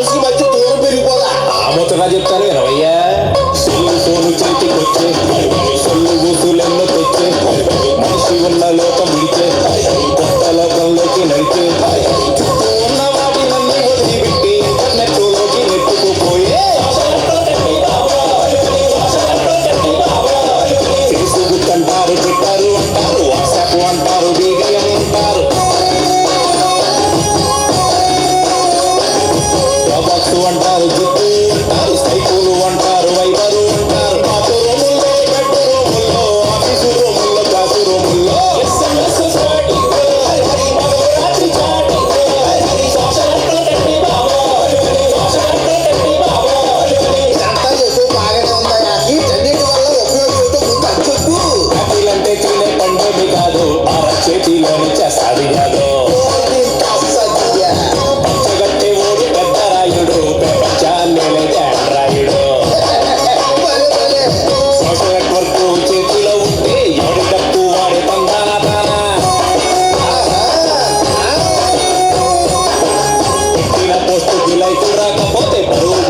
మనిషికి మధ్య దూరం పెరిగిపోదా ఆ ముచ్చటా చెప్తాను వినవయ్యా. సెల్లు ఫోను చేతికొచ్చే సొల్లు ఊసులెన్నో తెచ్చే మనిషి ఉన్న లోకం విడిచే కొత్త లోకంలోకి నడిచే చుట్టూ ఉన్న వాటినన్నీ వదిలిపెట్టి ఇంటర్నెట్ లోకి నెట్టుకుపోయే ఫేస్బుక్ అంటారు, ట్విట్టర్ అంటారు, వాట్సాప్ అంటారు, బీగయం అంటారు, బాక్స్ అంటారు, జిప్పు అంటారు, స్కైపులు అంటారు, వైబరు అంటారు, పాత రూముల్లో, బెడ్ రూముల్లో, ఆఫీసు రూముల్లో, క్లాసు రూముల్లో SMS చాటింగ్, రాత్రి చాటింగ్, సోషల్ నెట్వర్క్ బాబోయ్, సోషల్ నెట్వర్క్ బాబోయ్. ఇదంతా ఎక్కువ బాగానే ఉందా వీటన్నిటి వల్ల ఉపయోగం ఏంటో ముందు అంచొద్దు యాపిల్ అంటే తినే పండుగ కాదు, భారత్ చేతిలోని చేస్తాది కాదు. పంచగట్టే ఓడు పెద్ద రాయుడు, ప్రపంచాలేదే ఆండ్రాయుడు. సోషల్ నెట్వర్క్ చేతిలో ఉంటే ఎవడి డబ్బు వాడి తందాన. పెట్టిన పోస్టుకి లైకులు రాకపోతే బరువు